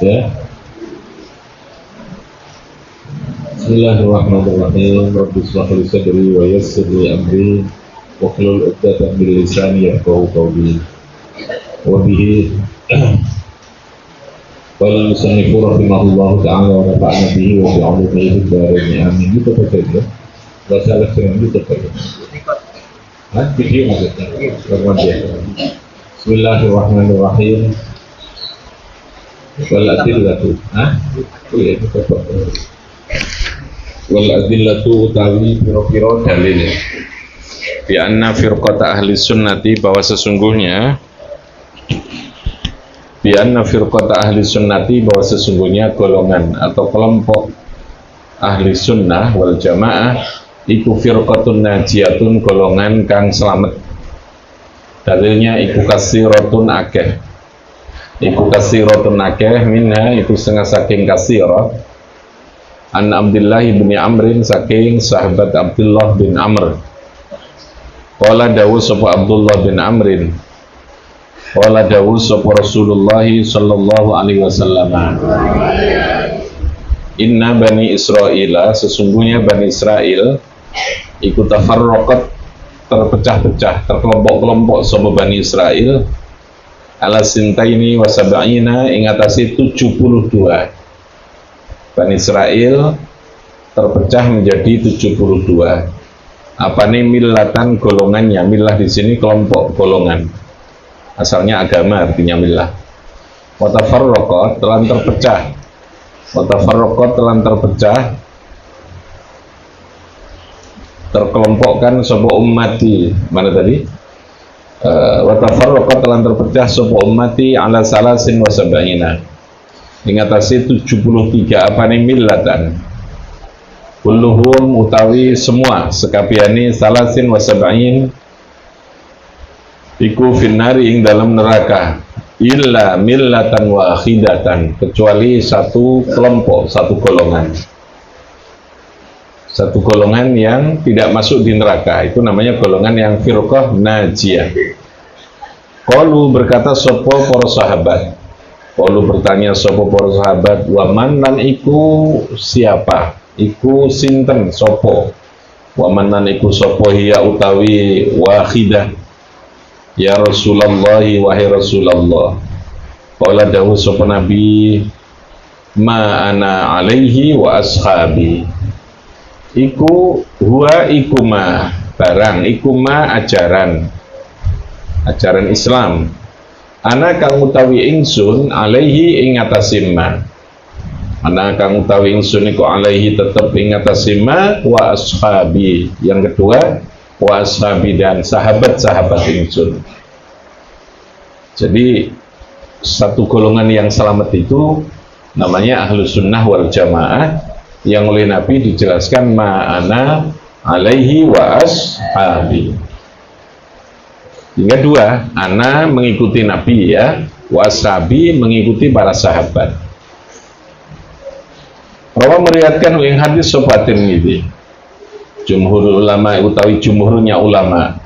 Ya. Bismillahirrahmanirrahim. Rabbi shrah li sadri wa yassir li amri wahlul 'uqdatam min lisani yafqahu qawli. Wa bihi qala musannifu rahimahullahu ta'ala wa nafa'ana bihi wa bi'ulumihi fid dharain amin. Itu saja. Bahasa Arab itu saja. Video maksudnya. Bismillahirrahmanirrahim. Wal adillatu. Iya itu apa? Wal adillatu utawi pira-pira dalil bi anna firqata ahli sunnati, bahwa sesungguhnya golongan atau kelompok ahli sunnah wal jamaah iku firqatun najiyatun, golongan kang selamat. Dalilnya iku kasiratun akeh. Iku kasiratun akeh minha, itu setengah saking kasirah. An Abdullah bin Amrin, saking sahabat Abdullah bin Amr. Qala dawu sapa Abdullah bin Amrin. Qala dawu sapa Rasulullah sallallahu alaihi wasallam. Inna bani Israila, sesungguhnya bani Israel ikut tafarraqat, terpecah-pecah, terkelompok-kelompok sapa bani Israel ala sintaini wa sab'ina, ing atase 72. Bani Israel terpecah menjadi 72. Apa nih millatan, golongannya? Millah di sini kelompok, golongan. Asalnya agama, artinya millah. Wa tafarraqat, telah terpecah. Wa tafarraqat, telah terpecah, terkelompokkan sapa ummati. Mana tadi? Wa tafarraqat, telah terpecah sapa ummati ala salasin wa sab'ina, ing atase 73. Apa nih millatan? Kulluhum utawi semua sekabiane salasin wa sab'in iku finnari, ing dalam neraka, illa millatan wahidatan, kecuali satu kelompok, satu golongan yang tidak masuk di neraka. Itu namanya golongan yang firqah najiyah. Qalu, berkata sopo para sahabat. Qalu, bertanya sopo para sahabat, wa man, lan iku siapa? Iku sinten sopo? Wa man, lan iku sopo? Hiya utawi wahidah. Ya Rasulullah, wahai Rasulullah. Qala dawu sopo Nabi, ma ana alaihi wa ashabi. Iku huwa, iku ma, barang, iku ma, ajaran Islam. Ana kang utawi ingsun alaihi, ing atase ma. Ana kang utawi ingsun iku alaihi, tetep ing atase ma, wa ashabi. Yang kedua, wa ashabi, dan sahabat-sahabat ingsun. Jadi satu golongan yang selamat itu namanya ahlus sunnah wal jamaah, yang oleh Nabi dijelaskan ma'ana alaihi wa ashabi. Hingga dua, ana mengikuti Nabi, ya, wa ashabi mengikuti para sahabat. Rawa meriwayatkan yang hadis sopatin gitu. Jumhur ulama utawi jumhurnya ulama.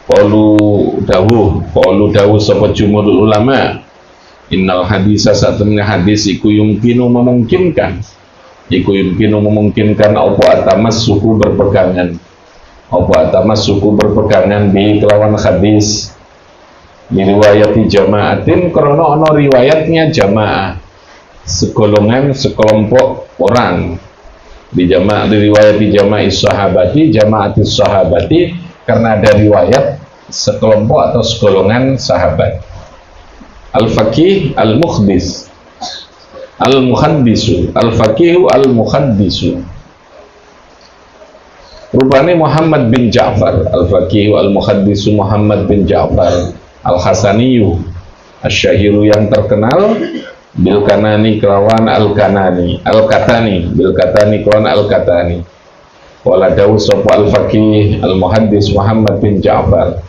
Qalu dawuh sapa jumhur ulama. Innal hadisa, satemene hadis iku yumkinu, memungkinkan. Iku yumkinu, memungkinkan apa atamas suku berpegangan. Apa atamas suku berpegangan di kelawan hadis riwayati jamaatin, karena ono riwayatnya jamaah, segolongan, sekelompok orang. Di riwayati jama'is sahabati, jama'atis sahabati, karena ada riwayat sekelompok atau segolongan sahabat. Al-faqih al-muhdis, al-muhaddisu, al-faqihu al-muhaddisu. Rupanya Muhammad bin Ja'far, al-faqihu al-muhaddisu Muhammad bin Ja'far al-Hasaniyu asyahiru, yang terkenal bil kanani kelawan al-kanani, al-katani, bil katani kelawan al-katani. Wala dawu sapa al-faqih al-muhaddis Muhammad bin Ja'far,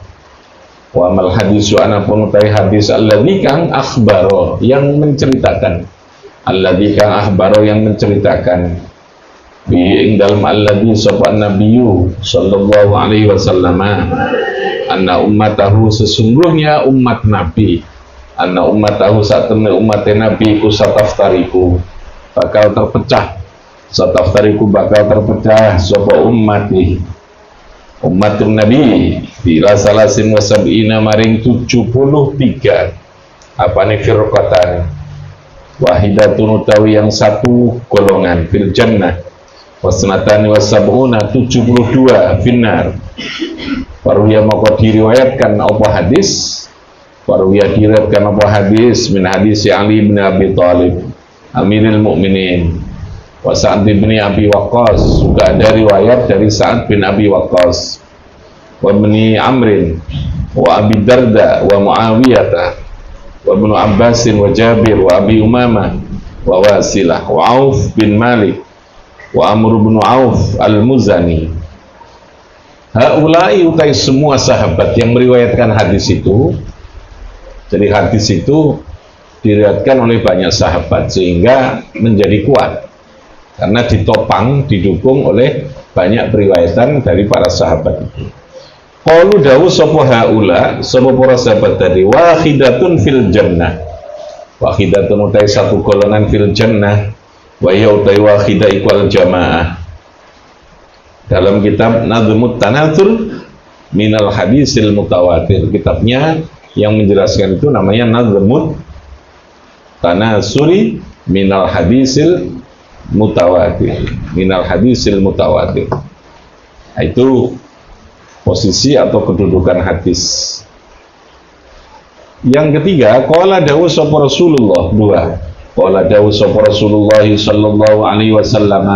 wa mal hadisu, anapun utai hadis alladzi kang akhbaro, yang menceritakan, alladzi kang akhbaro, yang menceritakan, bi ing dalem alladzi sapa nabiyyu sallallahu alaihi wasallam, anna ummatahu, sesungguhnya umat Nabi, anna ummatahu satamna umat Nabi ku sataftariku bakal terpecah, sataftariku bakal terpecah sapa ummati umatun Nabi bila salasin wasab'ina maring 73 apane firqatan wahidatun utawi yang satu golongan fil jannah wasnatani wasab'una 72 finnar. Paruya maka diriwayatkan apa hadis, paruya diriwayatkan apa hadis min hadis Ali bin Abi Thalib Amirul Mukminin wa Sa'd bin Abi Waqqas, juga ada riwayat dari Sa'd bin Abi Waqqas wa Ibni Amrin wa Abi Darda wa Muawiyah wa Ibnu Abbas wa Jabir wa Abi Umamah wa Wasilah wa Auf bin Malik wa Amr bin Auf al-Muzani. Haulai utai semua sahabat yang meriwayatkan hadis itu. Jadi hadis itu diriwayatkan oleh banyak sahabat sehingga menjadi kuat karena ditopang, didukung oleh banyak periwayatan dari para sahabat itu. Qalu dawu sapa haula, sapa para sahabat tadi, wahidatun fil jannah. Wahidatun utai satu golongan fil jannah, wa ya utai wahidah iqwal jamaah. Dalam kitab Nadhmut Tanatsur minal hadisil mutawatir, kitabnya yang menjelaskan itu namanya Nadhmut Tanatsuri minal hadisil mutawatir, minal hadisil mutawatir. Nah, itu posisi atau kedudukan hadis. Yang ketiga, qala dawu sapa Rasulullah, dua. Qala dawu sapa Rasulullah sallallahu alaihi wasallam.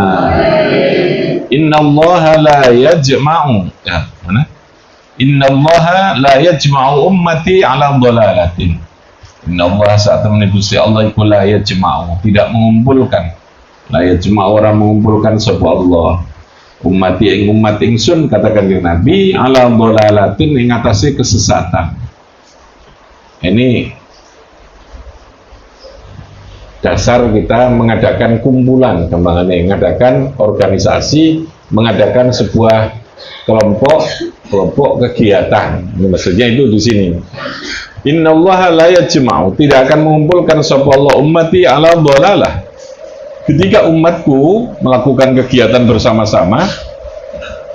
Innallaha la yajma'u, ya, mana? Innallaha la yajma'u ummati ala dhalalatin. Innallaha saat menegusi Allah iku la yajma'u, tidak mengumpulkan. La yajma'u, orang mengumpulkan sapa Allah ummati ing umat ingsun, katakan di Nabi, ala dhalalatin, ing atase kesesatan. Ini dasar kita mengadakan kumpulan, kembangannya mengadakan organisasi, mengadakan sebuah kelompok kegiatan. Ini maksudnya itu di sini. Innallaha la yajma'u, tidak akan mengumpulkan sapa Allah ummati ala dhalalah. Ketika umatku melakukan kegiatan bersama-sama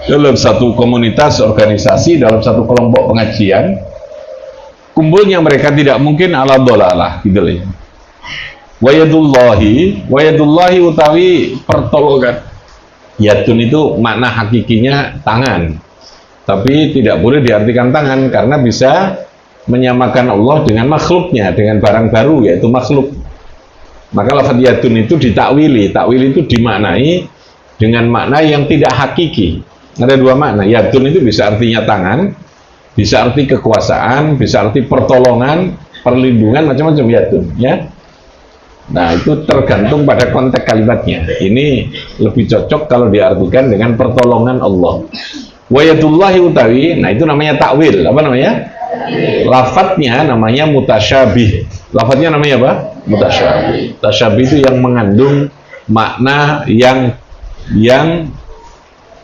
dalam satu komunitas, organisasi, dalam satu kelompok pengajian, kumpulnya mereka tidak mungkin ala dhalalah, gitu loh. Wayadullahi utawi pertolongan. Yadun itu makna hakikinya tangan, tapi tidak boleh diartikan tangan karena bisa menyamakan Allah dengan makhluknya, dengan barang baru yaitu makhluk. Maka lafaz yadun itu ditakwili, takwil itu dimaknai dengan makna yang tidak hakiki. Ada dua makna. Yadun itu bisa artinya tangan, bisa arti kekuasaan, bisa arti pertolongan, perlindungan, macam-macam yadun, ya. Nah, itu tergantung pada konteks kalimatnya. Ini lebih cocok kalau diartikan dengan pertolongan Allah. Wayadullahi utawi, nah itu namanya takwil. Apa namanya? Lafadznya namanya mutasyabih. Lafadznya namanya apa? Mutasyabih. Mutasyabih itu yang mengandung makna yang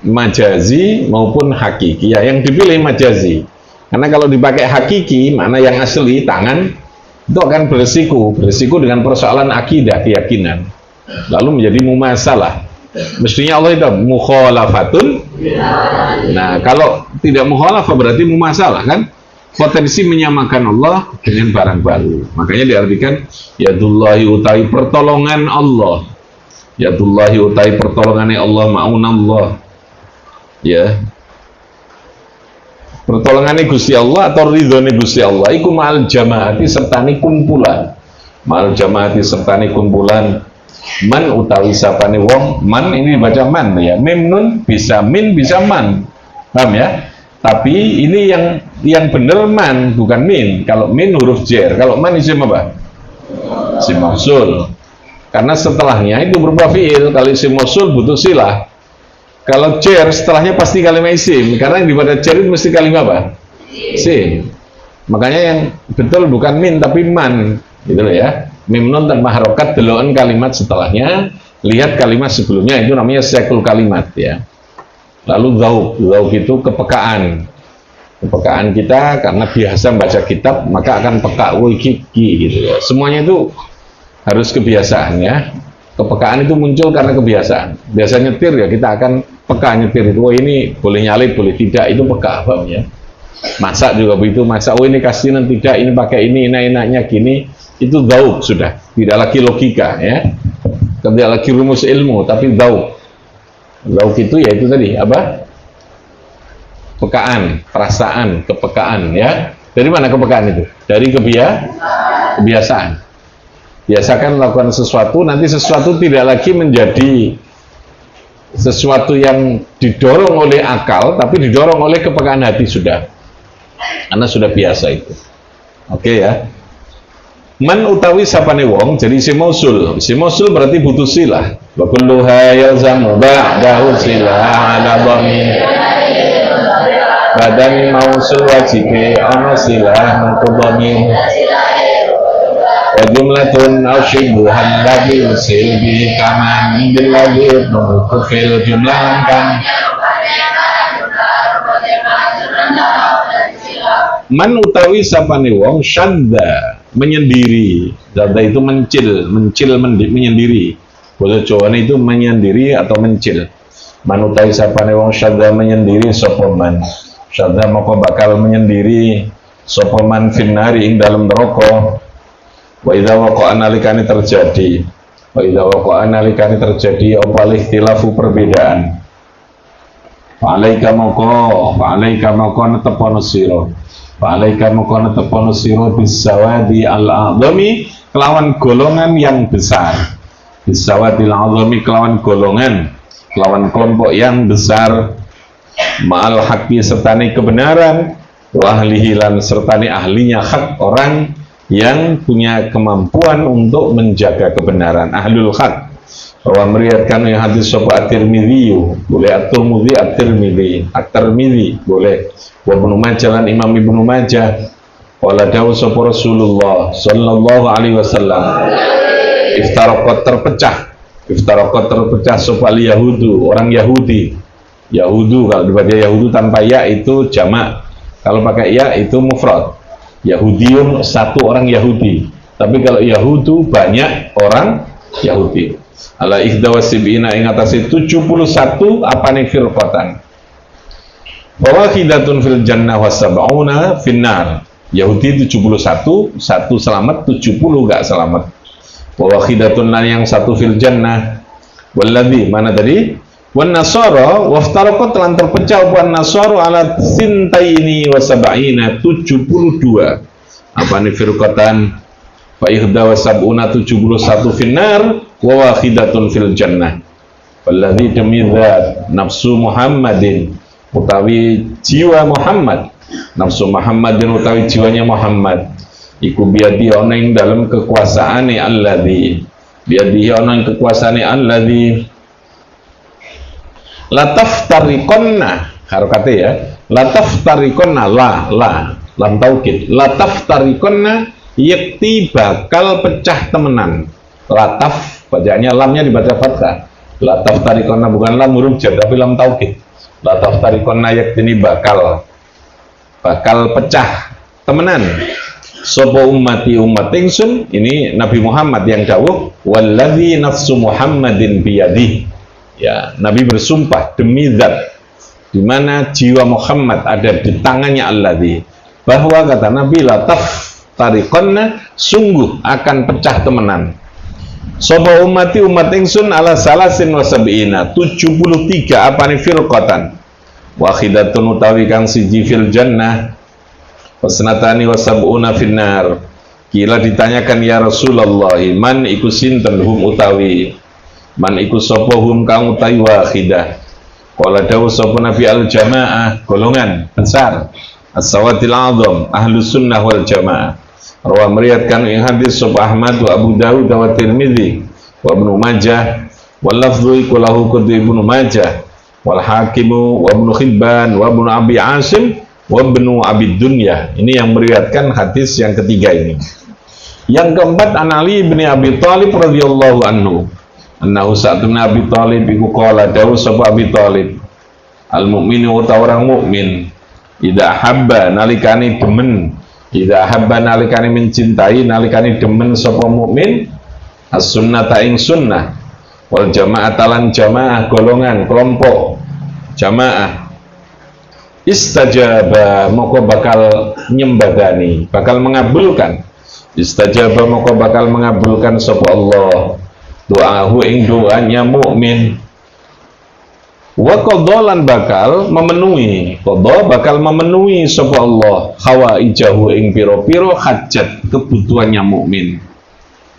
majazi maupun hakiki. Ya, yang dipilih majazi. Karena kalau dipakai hakiki, makna yang asli tangan, itu akan beresiko dengan persoalan akidah, keyakinan, lalu menjadi mumasalah. Mestinya Allah itu mukhalafatun. Nah, kalau tidak mukhalafah berarti mumasalah, kan? Potensi menyamakan Allah dengan barang baru. Makanya diartikan yadullahi utai pertolongan Allah. Yadullahi utai pertolongannya Allah, ma'unallah. Ya. Pertolongannya Gusti Allah atau ridhone Gusti Allah iku ma'al jamaati sertani kumpulan. Ma'al jamaati sertani kumpulan. Man utawi sapane wong, man ini dibaca man ya. Mim nun bisa min bisa man. Paham ya? Tapi ini yang benar man bukan min. Kalau min huruf jar, kalau man isim apa? Isim mausul. Karena setelahnya itu berupa fiil. Kalau isim mausul butuh silah. Kalau jar setelahnya pasti kalimat isim, karena yang dibaca jar itu mesti kalimat apa? Isim. Makanya yang betul bukan min tapi man, gitu loh ya. Mim nun tanpa harokat, deloan kalimat setelahnya, lihat kalimat sebelumnya, itu namanya sekul kalimat ya. Lalu zauk itu kepekaan. Kepekaan kita karena biasa baca kitab, maka akan peka, iki gitu ya. Semuanya itu harus kebiasaan ya. Kepekaan itu muncul karena kebiasaan. Biasa nyetir ya, kita akan peka nyetir itu. Oh ini boleh nyalip, boleh tidak, itu peka ya. Masak juga begitu, masak, oh ini kasinan tidak, ini pakai ini, enak-enaknya gini, itu dzauq sudah, tidak lagi logika ya. Tidak lagi rumus ilmu, tapi dzauq. Dzauq itu ya itu tadi, apa? Pekaan, perasaan, kepekaan ya. Dari mana kepekaan itu? Dari kebiasaan. Biasakan melakukan sesuatu, nanti sesuatu tidak lagi menjadi sesuatu yang didorong oleh akal, tapi didorong oleh kepekaan hati sudah. Karena sudah biasa itu. Oke ya. Man utawi sapane wong, jadi isim mausul. Isim mausul berarti butuh silah. Wa kulluha yalzamu ba'dahu silah ala dhamir. Badan mausul wajibe ana silah mengkodami wa jumlatun aw syibhan ladhi usil bi kaman bil ladhi nukufil jumlah kan man utawi sapane wong syadda menyendiri. Syadda itu mencil menyendiri. Bahasa Jawa itu menyendiri atau mencil. Man utawi sapane wong syadda menyendiri sapa man. Syadda maka bakal menyendiri sapa man finnari ing dalam neraka. Wa idza waqa'a nalikane terjadi. Wa idza waqa'a nalikane terjadi apa ikhtilafu perbedaan. Fa'alaika maka netepono sira. Fa'alaika maka netepono sira bisawadi al-a'zami kelawan golongan yang besar. Bisawadi al-a'zami kelawan golongan, kelawan kelompok yang besar. Ma'al haqqi sertani kebenaran wa ahlihi lan sertani ahlinya hak, orang yang punya kemampuan untuk menjaga kebenaran, ahlul haq. Bahwa meriwayatkan yang hadis sapa at-Tirmidzi, boleh at-Tirmidzi, at-Tirmidzi boleh. Wa Ibnu Majah lan Imam Ibnu Majah. Wala dawu sapa Rasulullah sallallahu alaihi wasallam. Iftaraqat terpecah sapa Yahudu, orang Yahudi. Yahudu, kalau dibaca Yahudu tanpa ya itu jamak, kalau pakai ya itu mufrad. Yahudiun satu orang Yahudi, tapi kalau Yahudu banyak orang Yahudi. Ala ihdawasibina ing atase 71 apane firqatan. Wa wahidatun fil jannah wa sab'una finnar. Yahudi 71, satu selamat, 70 enggak selamat. Wa wahidatun lan yang satu fil jannah. Walladzi mana tadi? Wan nasara waftaraqat lan terpecah wan nasara ala sintaini wa sab'ina 72. Apane firqatan? Fa ihda wa sab'una 71 finnar wa wahidatun fil jannah. Walladzi demi zat nafsu Muhammadin utawi jiwa Muhammad, nafsu Muhammadin utawi jiwanya Muhammad iku biadi ana ing dalam kekuasaane alladzi, biadi ana ing kekuasaane alladzi lataftariqonna, harokate ya, lataftariqonna lam taukid, lataftariqonna yakti bakal pecah temenan. Lataf bacaannya lamnya dibaca fathah. Lataftariqonna bukan lam huruf jar tapi lam taukid. Lataftariqonna yakti ini bakal pecah temenan. Sopo ummati umat ingsun, ini Nabi Muhammad yang dawuh walladzi nafsu Muhammadin biyadih. Ya, Nabi bersumpah demi zat di mana jiwa Muhammad ada di tangannya alladzi, bahwa kata Nabi lataf tariqonna sungguh akan pecah temenan. Sopo ummati umat ingsun ala salasin wa sab'ina 73 apane firqatan. Wahidatun utawi kang siji fil jannah wasnatani wa sab'una finnar. Kila ditanyakan ya Rasulullah, man iku sinten hum utawi man iku sapa hum kang utawi wahidah. Qala dawu sapa Nabi al jamaah golongan besar as-sawadil azam ahlus sunnah wal jamaah. Rawa meriwayatkan ing hadis sapa Ahmad wa Abu Dawud wa Tirmidzi wa Ibnu Majah wal lafdhu iku lahu qudri Ibnu Majah wal Hakim wa Ibnu Hibban wa Ibnu Abi Asim wa Ibnu Abi Dunya. Ini yang meriwayatkan hadis yang ketiga ini. Yang keempat an Ali bin Abi Thalib radhiyallahu anhu. Annahu sa'atun Abi Thalib iku qala dawu sapa Abi Thalib al mukminu ta orang mukmin Idza habba nalikani demen, idza habba nalikani mencintai, nalikani demen sapa mukmin as-sunnata ing sunnah, wal jama'ata lan jamaah golongan kelompok jamaah, istajaba moko bakal nyembadani, bakal mengabulkan, istajaba moko bakal mengabulkan sapa Allah doahu ing doanya mukmin, wa qadhalan bakal memenuhi, qadha bakal memenuhi sapa Allah hawaijahu ing piro-piro hajat kebutuhannya mukmin.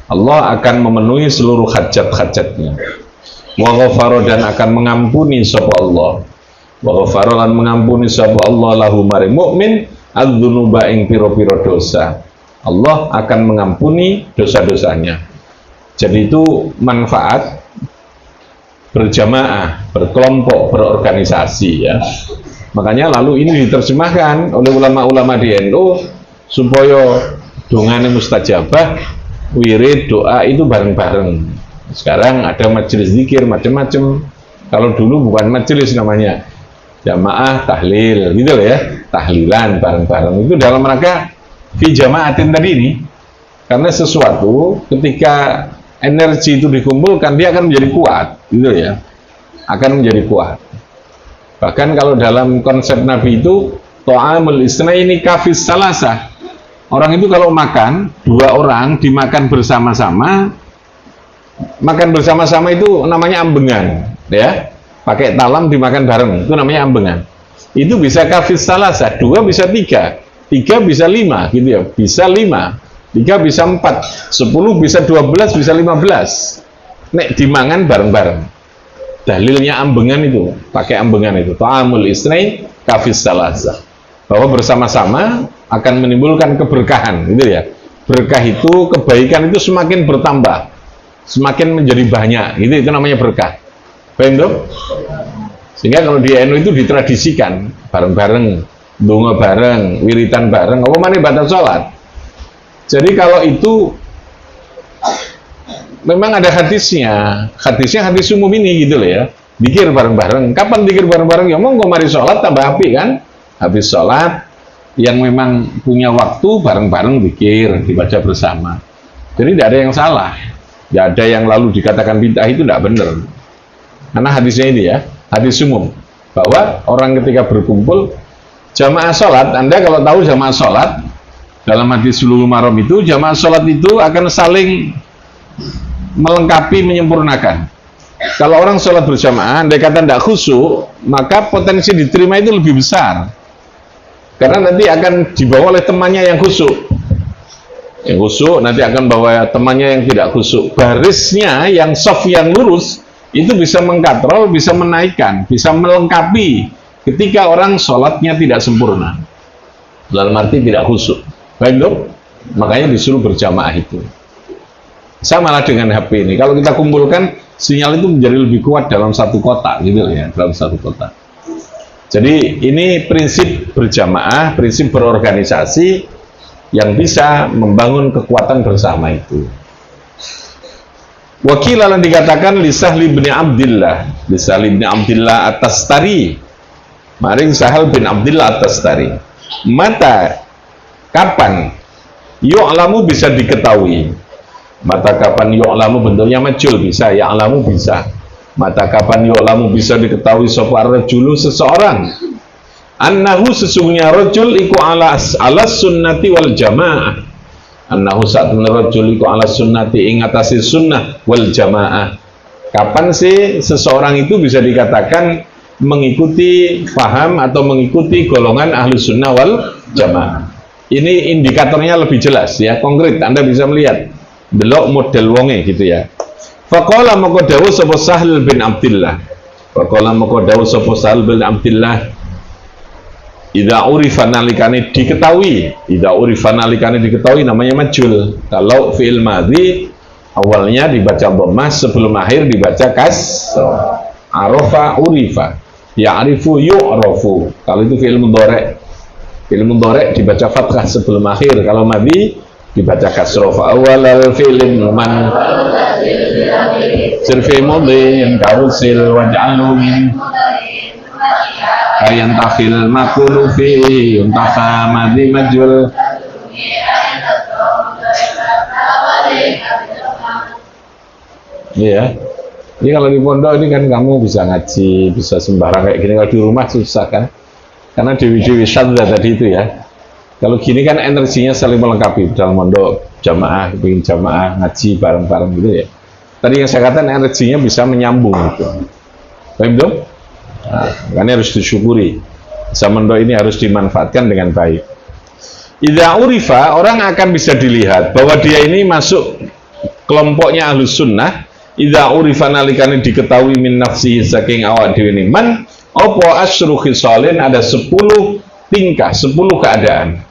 Allah akan memenuhi seluruh hajat-hajatnya. Wa ghafara dan akan mengampuni sapa Allah, wa ghafara lan mengampuni sapa Allah lahu maring mukmin adzunuba ing piro-piro dosa. Allah akan mengampuni dosa-dosanya. Jadi itu manfaat berjamaah, berkelompok, berorganisasi ya. Makanya lalu ini diterjemahkan oleh ulama-ulama di NU supaya dongane mustajabah, wirid, doa itu bareng-bareng. Sekarang ada majelis zikir macam-macam. Kalau dulu bukan majelis namanya, jamaah tahlil gitu ya, tahlilan bareng-bareng. Itu dalam rangka fi jamaatin tadi ini. Karena sesuatu ketika energi itu dikumpulkan dia akan menjadi kuat gitu ya, akan menjadi kuat. Bahkan kalau dalam konsep Nabi itu ta'amul isnaini kafis salasa, orang itu kalau makan, dua orang dimakan bersama-sama, makan bersama-sama itu namanya ambengan ya, pakai talam dimakan bareng itu namanya ambengan. Itu bisa kafis salasa, dua bisa tiga, tiga bisa lima gitu ya, bisa lima, 3 bisa 4, 10 bisa 12, bisa 15. Nek dimangan bareng-bareng. Dalilnya ambengan itu, pakai ambengan itu. Ta'amul isnain kafis salasa. Bahwa bersama-sama akan menimbulkan keberkahan, gitu ya. Berkah itu, kebaikan itu semakin bertambah, semakin menjadi banyak, gitu. Itu namanya berkah. Paham tuh? Sehingga kalau di NU itu ditradisikan bareng-bareng, donga bareng, wiritan bareng, apa mana batas sholat. Jadi kalau itu memang ada hadisnya hadis umum ini gitu loh ya, dikir bareng-bareng. Kapan dikir bareng-bareng? Ya monggo mari sholat tambah api kan, habis sholat yang memang punya waktu bareng-bareng dikir, dibaca bersama. Jadi tidak ada yang salah, tidak ada yang lalu dikatakan bid'ah, itu tidak benar. Karena hadisnya ini ya, hadis umum bahwa orang ketika berkumpul jamaah sholat, Anda kalau tahu jamaah sholat dalam hadis Bulughul Maram itu, jamaah sholat itu akan saling melengkapi, menyempurnakan. Kalau orang sholat berjamaah, andai kata tidak khusyuk, maka potensi diterima itu lebih besar. Karena nanti akan dibawa oleh temannya yang khusyuk. Yang khusyuk nanti akan bawa temannya yang tidak khusyuk. Barisnya yang soft, yang lurus, itu bisa mengkatrol, bisa menaikkan, bisa melengkapi ketika orang sholatnya tidak sempurna. Dalam arti tidak khusyuk. Baik dong, makanya disuruh berjamaah itu. Sama lah dengan HP ini. Kalau kita kumpulkan, sinyal itu menjadi lebih kuat dalam satu kota, gitu ya, dalam satu kota. Jadi ini prinsip berjamaah, prinsip berorganisasi yang bisa membangun kekuatan bersama itu. Wakilalan dikatakan li Sahli bin Abdillah, li Sahli bin Abdillah At-Tastari, maring Sahal bin Abdillah At-Tastari. Mata kapan yu'lamu bisa diketahui, mata kapan yu'lamu bentuknya majul bisa, ya'lamu bisa. Mata kapan yu'lamu bisa diketahui sapa rajulu seseorang, annahu sesungguhnya rajul iku ala sunnati wal jamaah, annahu sa'atun rajul iku ala sunnati ing atase sunnah wal jamaah. Kapan sih seseorang itu bisa dikatakan mengikuti paham atau mengikuti golongan ahlu sunnah wal jamaah? Ini indikatornya lebih jelas ya, konkret. Anda bisa melihat delok model wonge gitu ya. Faqala moko dawuh sapa Sahl bin Abdillah, faqala moko dawuh sapa Sahl bin Abdillah, idza urifa nalikane diketahui, idza urifa nalikane diketahui namanya majul. Kalau fi'il madhi awalnya dibaca dhammah, sebelum akhir dibaca kasrah. Arafa urifa, ya'rifu yu'rafu. Kalau itu fi'il mudhari'. Fi'il mudhari' dibaca fathah sebelum akhir, kalau madhi dibaca kasrah. Fa awalal fi'lin man sirfi mudhin karusil waj'alu min ayan takhil makulu fi untaka madhi majul. Iya. Ini kalau di pondok ini kan kamu bisa ngaji, bisa sembarang kayak gini. Kalau di rumah susah kan, karena dewi-dewi syadzah tadi itu ya. Kalau gini kan energinya saling melengkapi dalam pondok, jamaah, bikin jamaah, ngaji bareng-bareng gitu ya. Tadi yang saya katakan energinya bisa menyambung gitu. Paham dong? Nah, makanya harus disyukuri. Zaman pondok ini harus dimanfaatkan dengan baik. Idza urifa, orang akan bisa dilihat bahwa dia ini masuk kelompoknya Ahlus Sunnah. Idza urifa nalikane diketahui min nafsihi saking awak dhewe ini man apa asyru khisalin, ada 10 tingkah, 10 keadaan.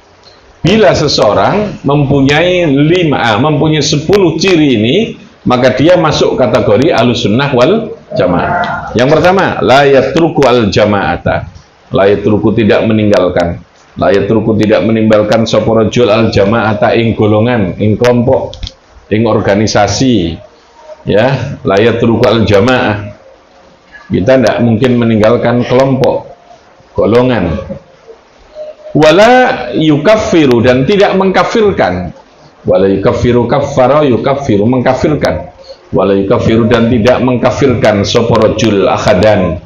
Bila seseorang mempunyai 10 ciri ini, maka dia masuk kategori Ahlus Sunnah wal Jamaah. Yang pertama, la yatruku al jama'ata. La yatruku tidak meninggalkan. La yatruku tidak meninggalkan sapa rajul al jama'ata ing golongan, ing kelompok, ing organisasi. Ya, la yatruku al jamaah. Kita tidak mungkin meninggalkan kelompok, golongan. Wala yukaffiru, dan tidak mengkafirkan. Wala yukaffiru kaffara yukaffiru, mengkafirkan. Wala yukaffiru, dan tidak mengkafirkan sapa rajul akhadan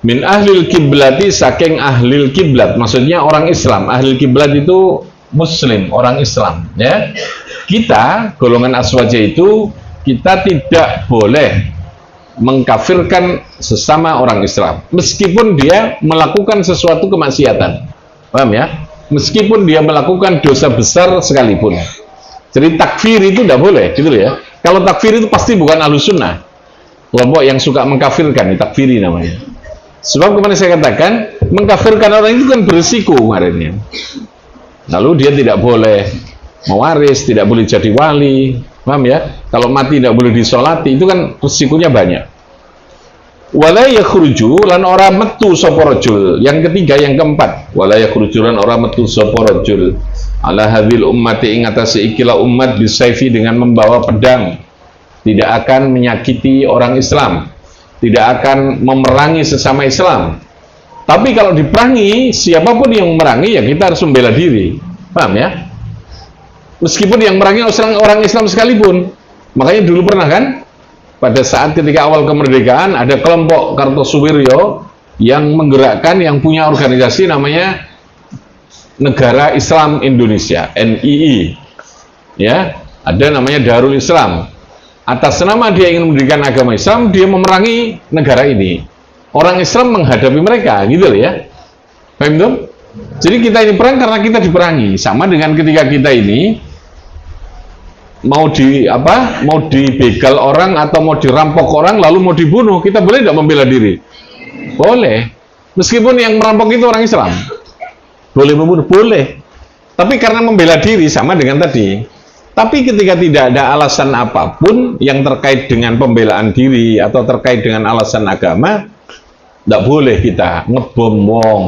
min ahlil kiblati, saking ahlil kiblat, maksudnya orang Islam. Ahlil kiblat itu muslim, orang Islam ya. Kita golongan aswaja itu kita tidak boleh mengkafirkan sesama orang Islam meskipun dia melakukan sesuatu kemaksiatan. Paham ya? Meskipun dia melakukan dosa besar sekalipun. Jadi takfir itu tidak boleh, gitu ya. Kalau takfir itu pasti bukan Ahlus Sunnah. Kelompok yang suka mengkafirkan, takfiri namanya. Sebab kemarin saya katakan, mengkafirkan orang itu kan berisiko kemarinnya. Lalu dia tidak boleh mewaris, tidak boleh jadi wali. Paham ya? Kalau mati tidak boleh disolati, itu kan risikonya banyak. Wala yakhruju, lan ora metu sapa rajul. Yang ketiga, yang keempat, wala yakhruju, lan ora metu sapa rajul ala hadhil ummati, ing atase ikilah umat bisayfi, dengan membawa pedang. Tidak akan menyakiti orang Islam, tidak akan memerangi sesama Islam. Tapi kalau diperangi, siapapun yang memerangi, ya kita harus membela diri. Paham ya? Meskipun yang merangi orang Islam sekalipun. Makanya dulu pernah kan, pada saat ketika awal kemerdekaan, ada kelompok Kartosuwiryo yang menggerakkan, yang punya organisasi namanya Negara Islam Indonesia, NII. Ya, ada namanya Darul Islam. Atas nama dia ingin mendirikan agama Islam, dia memerangi negara ini. Orang Islam menghadapi mereka, gitu ya. Paham dong? Jadi kita ini perang karena kita diperangi. Sama dengan ketika kita ini mau dibegal orang atau mau dirampok orang lalu mau dibunuh, kita boleh tidak membela diri? Boleh. Meskipun yang merampok itu orang Islam. Boleh membunuh? Boleh. Tapi karena membela diri, sama dengan tadi. Tapi ketika tidak ada alasan apapun yang terkait dengan pembelaan diri atau terkait dengan alasan agama, tidak boleh kita ngebom wong.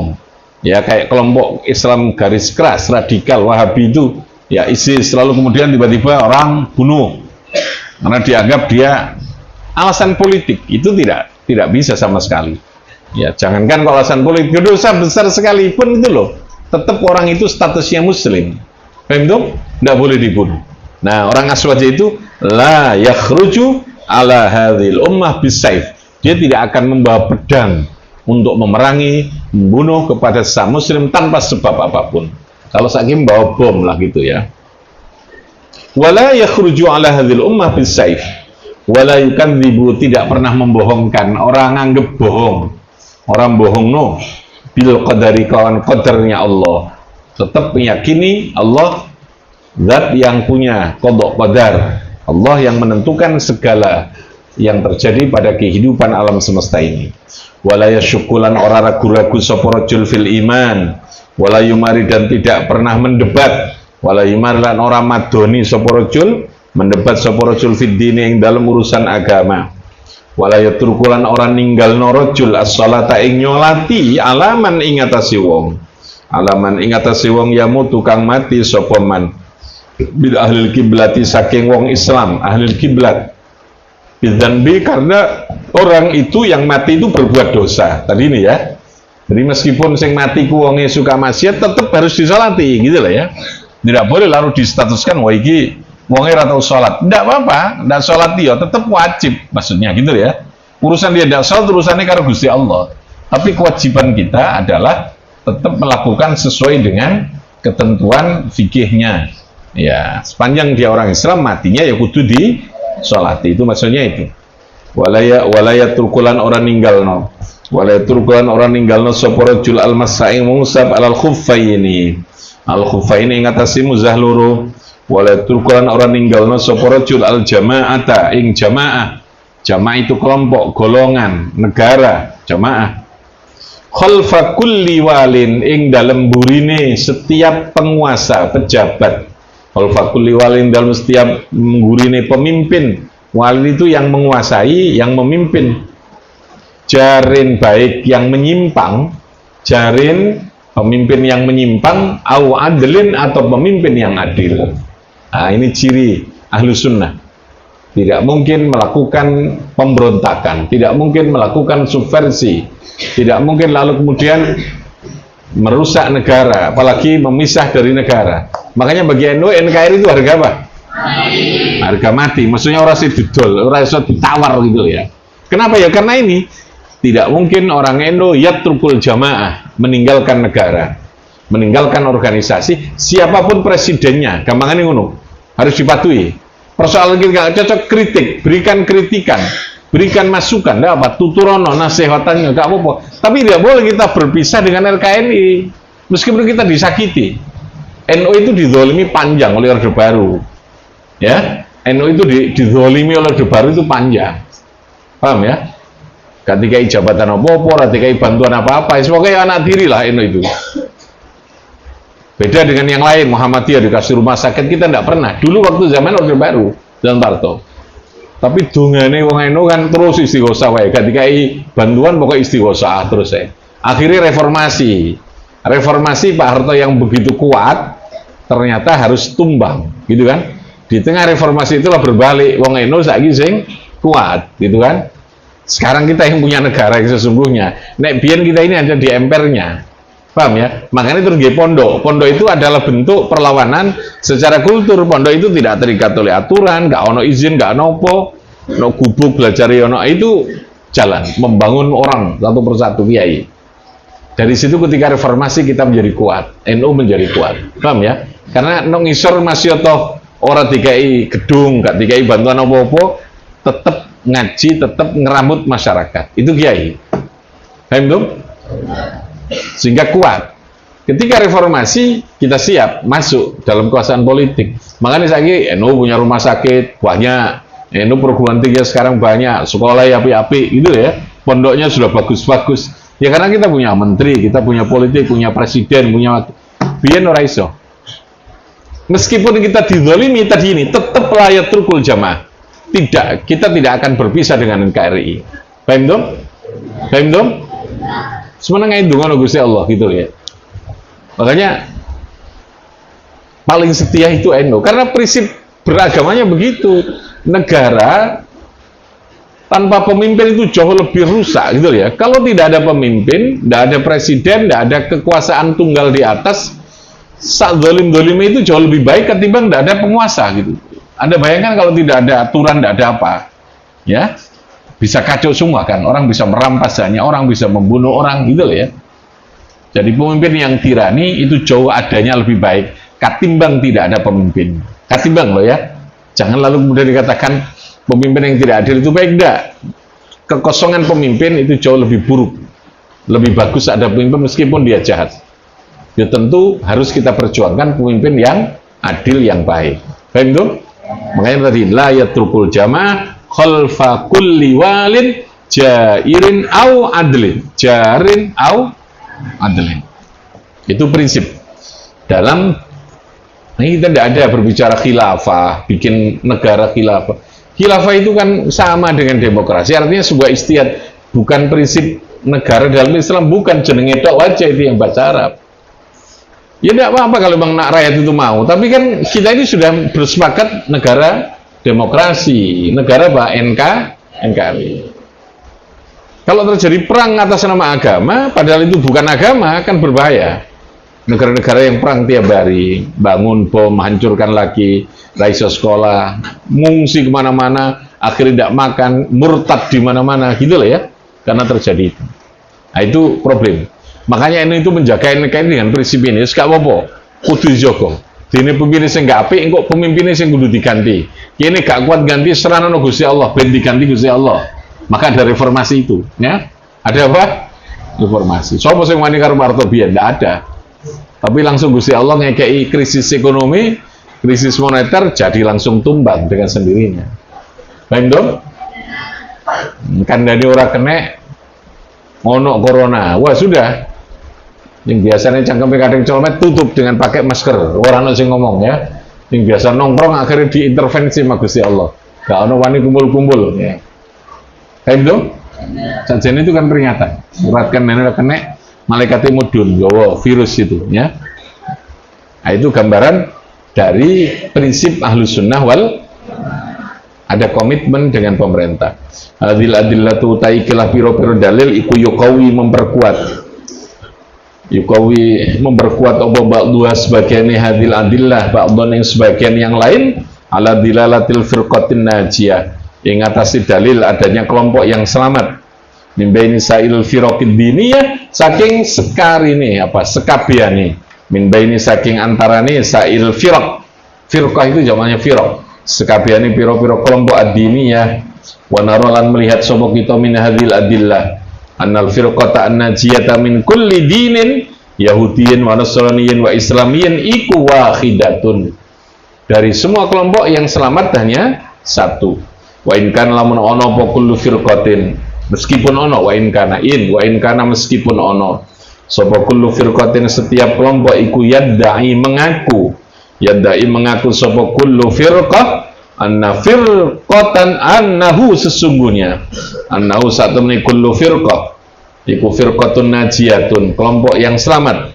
Ya, kayak kelompok Islam garis keras, radikal, Wahabi itu, ya ISIS, selalu kemudian tiba-tiba orang bunuh karena dianggap dia alasan politik. Itu tidak bisa sama sekali. Ya, jangankan kalau alasan politik, dosa besar sekalipun itu loh, tetap orang itu statusnya muslim. Paham dong? Tidak boleh dibunuh. Nah, orang aswaja itu la yakhruju ala hadhil ummah bisayf. Dia tidak akan membawa pedang untuk memerangi, membunuh kepada sesama muslim tanpa sebab apapun. Kalau saking bawa bom lah gitu ya. Wala yakhruju ala hadhil ummah bisayf. Wala yukadzibu, tidak pernah membohongkan. Orang anggap bohong. Orang bohong no. Bil qadari, kawan qadarnya Allah. Tetap meyakini Allah zat yang punya qada qadar. Allah yang menentukan segala yang terjadi pada kehidupan alam semesta ini. Wala yasyukulan, ora ragu-ragu sapa rajul fil iman. Wala yumari, dan tidak pernah mendebat. Wala yumari, lan ora madoni sapa rajul mendebat sapa rajul fid dini, ing dalam urusan agama. Wala yatrukulan, ora ninggalno rajul as-shalata, ing nyolati alaman ing atase wong. Alaman ing atase wong yamu tukang mati sapa man bil ahlil kiblati, saking wong Islam ahlil kiblat. Bidzanbi, karena orang itu yang mati itu berbuat dosa. Tadi ini ya, Jadi meskipun sing mati ku wonge suka maksiat tetap harus disolati gitu loh ya. Tidak boleh lalu distatuskan wah iki wonge ora tau salat. Ndak apa-apa, ndak salat dia tetap wajib maksudnya gitu ya. Urusan dia ndak salat urusannya karo Gusti Allah. Tapi kewajiban kita adalah tetap melakukan sesuai dengan ketentuan fikihnya. Ya, sepanjang dia orang Islam matinya ya kudu di sholati, itu maksudnya itu. Walaya turkulan orang ninggalno. Walaya turkulan orang ninggalno sapa rajul al-masa'ing mungsab alal khuffaini. Al-khuffaini ing atase muzah loro. Walaya turkulan orang ninggalno sapa rajul al-jama'ata ing jamaah. Jamaah itu kelompok, golongan, negara, jamaah. Khalfa kulli walin ing dalam burine setiap penguasa, pejabat. Khalfa kulli walin dalam setiap burine pemimpin. Walin itu yang menguasai, yang memimpin. Jarin baik yang menyimpang, jarin pemimpin yang menyimpang, au adlin atau pemimpin yang adil. Nah, ini ciri ahlu sunnah. Tidak mungkin melakukan pemberontakan, tidak mungkin melakukan subversi, tidak mungkin lalu kemudian merusak negara, apalagi memisah dari negara. Makanya bagi NU, NKRI itu harga apa? Harga mati. Maksudnya orang sih didol, orang iso ditawar gitu ya. Kenapa ya? Karena ini tidak mungkin orang NU yatrukul jamaah, meninggalkan negara, meninggalkan organisasi, siapapun presidennya, gampangannya ngono, harus dipatuhi. Persoalan kita cocok kritik, berikan kritikan, berikan masukan, tidak apa, tuturono, nasihatannya, gak apa-apa. Tapi tidak boleh kita berpisah dengan LKNI, meskipun kita disakiti. NU itu dizolimi panjang oleh Orde Baru, ya. NU itu dizolimi oleh Orde Baru itu panjang, paham ya? Ketika jabatan apa-apa, ketika bantuan apa-apa, semoga anak diri lah NU itu. Beda dengan yang lain, Muhammadiyah dikasih rumah sakit, kita tidak pernah. Dulu waktu zaman Orde Baru, Jalan Parto. Tapi dungane wong NU kan terus istighosah wae. Ketika bantuan pokok istighosah terus ya. Akhirnya reformasi. Reformasi Pak Harto yang begitu kuat ternyata harus tumbang, gitu kan? Di tengah reformasi itulah berbalik wong NU saiki sing kuat, gitu kan? Sekarang kita yang punya negara yang sesungguhnya. Nek biyen kita ini ada di empernya. Paham ya? Makanya terus nggih pondok. Pondok itu adalah bentuk perlawanan secara kultur. Pondok itu tidak terikat oleh aturan, nggak ono izin, nggak ono apa, no gubuk belajar ono itu jalan membangun orang satu persatu kiai. Dari situ ketika reformasi kita menjadi kuat, NU menjadi kuat. Paham ya? Karena nong isor masih toh orang dikai gedung, nggak dikai bantuan apa-apa, tetap ngaji, tetap ngeramut masyarakat. Itu kiai. Paham tuh? Sehingga kuat. Ketika reformasi kita siap masuk dalam kekuasaan politik. Makanya saya NU punya rumah sakit banyak, NU perguruan tinggi sekarang banyak, sekolah api-api gitu ya, pondoknya sudah bagus-bagus. Ya karena kita punya menteri, kita punya politik, punya presiden, punya biyen ora iso. Meskipun kita dizalimi tadi ini, tetap layak trukul jamaah. Tidak, kita tidak akan berpisah dengan NKRI. Paham dong? Paham dong? Semenengah itu kan Gusti Allah gitu ya. Makanya paling setia itu NU karena prinsip beragamanya begitu. Negara tanpa pemimpin itu jauh lebih rusak gitu ya. Kalau tidak ada pemimpin, tidak ada presiden, tidak ada kekuasaan tunggal di atas, sak dolim-dolimnya itu jauh lebih baik ketimbang tidak ada penguasa gitu. Anda bayangkan kalau tidak ada aturan, tidak ada apa, ya? Bisa kacau semua kan, orang bisa merampas hanya, orang bisa membunuh orang gitu loh ya. Jadi pemimpin yang tirani itu jauh adanya lebih baik ketimbang tidak ada pemimpin. Ketimbang loh ya. Jangan lalu kemudian dikatakan pemimpin yang tidak adil itu baik, enggak. Kekosongan pemimpin itu jauh lebih buruk. Lebih bagus ada pemimpin meskipun dia jahat. Ya tentu harus kita perjuangkan pemimpin yang adil, yang baik. Paham tuh? Makanya tadi la yatrukul jamaah khalfa kulli walin jairin au adlin, jarin au adlin. Itu prinsip dalam ini. Kita tidak ada berbicara khilafah, bikin negara khilafah. Khilafah itu kan sama dengan demokrasi, artinya sebuah istiad, bukan prinsip negara dalam Islam, bukan jenenge tok aja itu yang baca Arab. Ya tidak apa-apa kalau memang rakyat itu mau, tapi kan kita ini sudah bersepakat negara demokrasi, negara apa? NKRI. Kalau terjadi perang atas nama agama, padahal itu bukan agama, kan berbahaya. Negara-negara yang perang tiap hari, bangun bom, hancurkan lagi, raiso sekolah, mengungsi kemana-mana, akhirnya tidak makan, murtad di mana-mana, gitu lah ya, karena terjadi itu. Nah, itu problem. Makanya ini itu menjaga NKRI dengan prinsip ini, gak apa-apa, kudu dijogo. Dene pemimpin sing gak apik, engko pemimpinnya sing kudu diganti. Kene gak kuat ganti, serana Gusti Allah, ben diganti Gusti Allah. Maka ada reformasi itu, ya. Ada apa? Reformasi. Sopo sing wani karo Marto biyen? Ndak ada. Tapi langsung Gusti Allah ngekei krisis ekonomi, krisis moneter, jadi langsung tumbang dengan sendirinya. Baik dong? Kan dari ora kena ono corona. Wah, sudah. Yang biasanya cangkeme kadang colmet tutup dengan pakai masker. Ora ono sing ngomong ya. Yang biasa nongkrong akhirnya diintervensi sama Gusti Allah. Gak ono wani kumpul-kumpul ya. Baik dong? Sajane itu kan peringatan. Uratkan nenek kena malaikatnya mudun, gawa virus itu ya. Nah, itu gambaran dari prinsip Ahlus Sunnah wal ada komitmen dengan pemerintah. Adil-adillatu taikilah piro-piro dalil iku yukawi memperkuat. Yukawi memperkuat apa ba'dua sebagian hadil adillah ba'dun yang sebagian yang lain ala dilalatil firqatin najiyah. Ingatasi dalil adanya kelompok yang selamat. Min sa'il firaqid diniyah saking sekarini apa sekabiani min baini saking antarane sa'il firaq firqah itu jamannya firaq sekabiani piro-piro kelompok ad-diniyah wa narolan melihat sapa kita min hadil adillah annal firqata an-najiyata min kulli dinin yahudiyin wa nasraniyin wa islamiyin iku wahidatun dari semua kelompok yang selamat hanya satu wa in kan lamun ono apa kullu firqatin meskipun ono wa in kana meskipun ono sapa kullu firqatin setiap kelompok iku yadda'i mengaku sapa kullu firqah anna firqatan annahu sesungguhnya annahu satemene kullu firqah iku firqatun najiyatun kelompok yang selamat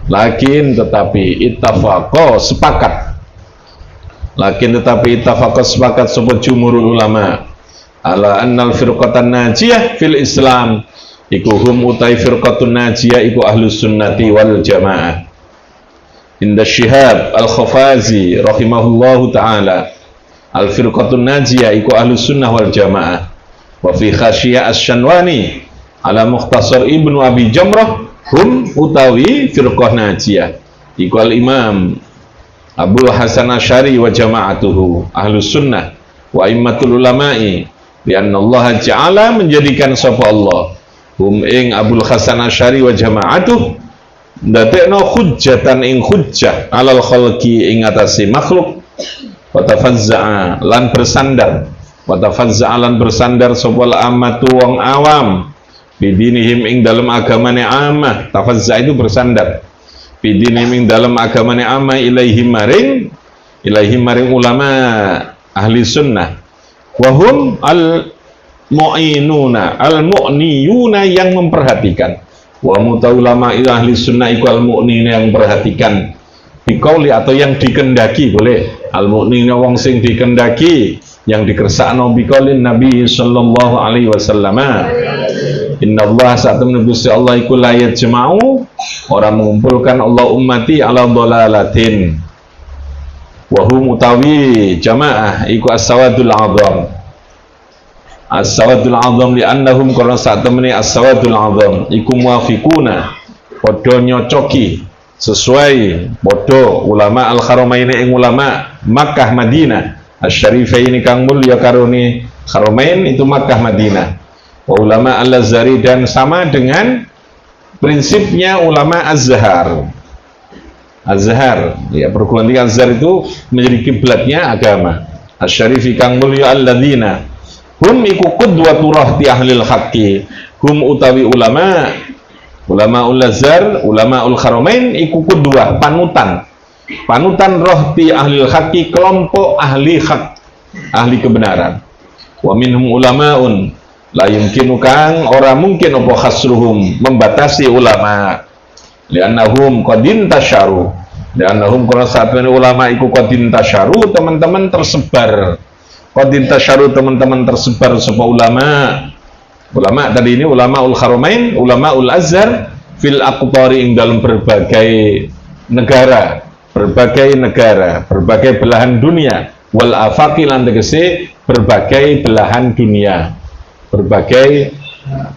lakin tetapi ittafaqa sepakat sepakat sapa jumhurul ulama ala annal firqatan najiyah fil Islam iku hum utai firqatun najiyah iku ahlus sunnati wal jamaah inda Syihab al-Khafazi rahimahullahu ta'ala al firqatun najiyah iku ahlus sunnah wal jamaah wa fi khasiyah as-Shanwani ala mukhtasar ibnu Abi Jamrah hum utawi firqah najiyah iku al-imam Abul Hasan Asy'ari wa jama'atuhu ahlus sunnah wa immatul ulama'i bi anna Allah ja'ala menjadikan sapa Allah hum ing Abul Hasan Asy'ari wa jama'atuh ndadekno hujjatan ing hujjah alal khalqi ing atase makhluk wa tafazza'a lan bersandar sapa amatu wong awam bidinihim ing dalam agamane amah tafazza itu bersandar bidinihim ing dalam agamane amah ilaihim maring ulama ahli sunnah wahum al-mu'inuna al-mu'niyuna yang memperhatikan wa mutaulama ahli sunnah iku al-mu'nina yang memperhatikan bikauli atau yang dikendaki boleh al-mu'nina wong sing dikendaki yang dikersakno bikaulin Nabi sallallahu alaihi wasallam inna Allah saat menebusi Allah iku la yajma'u orang mengumpulkan Allah ummati ala dhalalatin wahum utawi jamaah iku as-sawadul azam li'annahum karena saat temani as-sawadul azam iku muafiquna podo nyocoki sesuai podo ulama al-Haramain ing ulama Makkah Madinah asy-syarifaini kang mulya karone Haramain itu Makkah Madinah wa ulama al-Azhari dan sama dengan prinsipnya ulama Azhar ya perguruan tinggi Azhar itu menjadi kiblatnya agama asy-syarifi kang mulya alladzina hum iku qudwatu rahti ahlil haqqi hum utawi ulama ul-Azhar ulama ul-Haramain iku qudwah panutan rahti ahlil haqqi kelompok ahli hak ahli kebenaran wa minhum ulamaun la yumkinu kang ora mungkin apa khasruhum membatasi ulama li'annahum qadin tasyaru li'annahum kalau saat ini ulama iku qadin tasyaru teman-teman tersebar sebuah ulama Ulama tadi ini ulamaul haramain, ulamaul azhar fil aqtari ing dalam berbagai negara, berbagai belahan dunia, wal afaqi lan tegese berbagai belahan dunia, berbagai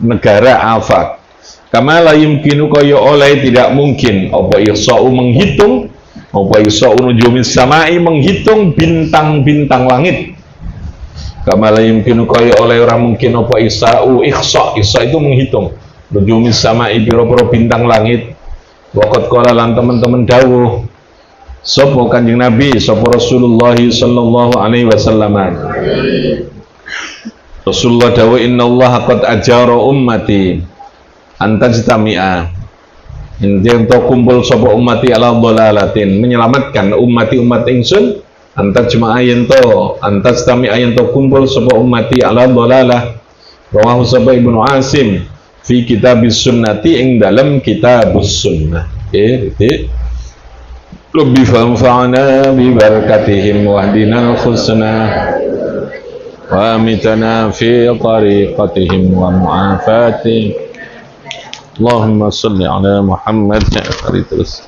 negara afaq. Kama la yumkinu kaya oleh tidak mungkin apa ihsa'u menghitung, apa ihsa'u nujumis samai menghitung bintang-bintang langit. Kama la yumkinu kaya oleh orang mungkin apa ihsa itu menghitung nujumis samai pira-pira bintang langit. Waqat qala lan teman-teman dawuh sapa Kanjeng Nabi, sapa Rasulullah sallallahu alaihi wasallam. Rasulullah dawuh innallaha qad ajara ummati antajtami'a inti untuk kumpul sapa ummati ala dhalalatin, menyelamatkan umat ingsun antajma'a yen to kumpul sapa ummati ala dhalalah. Rawahu sapa Ibnu Asim fi kitabis sunnati ing dalam kitabus sunnah. Oke, lebih fanfa'na bi barakatihim wahdinal husna wa amitana fi tariqatihim wa mu'afatihim. Allahumma salli ala Muhammad. Ya, terus.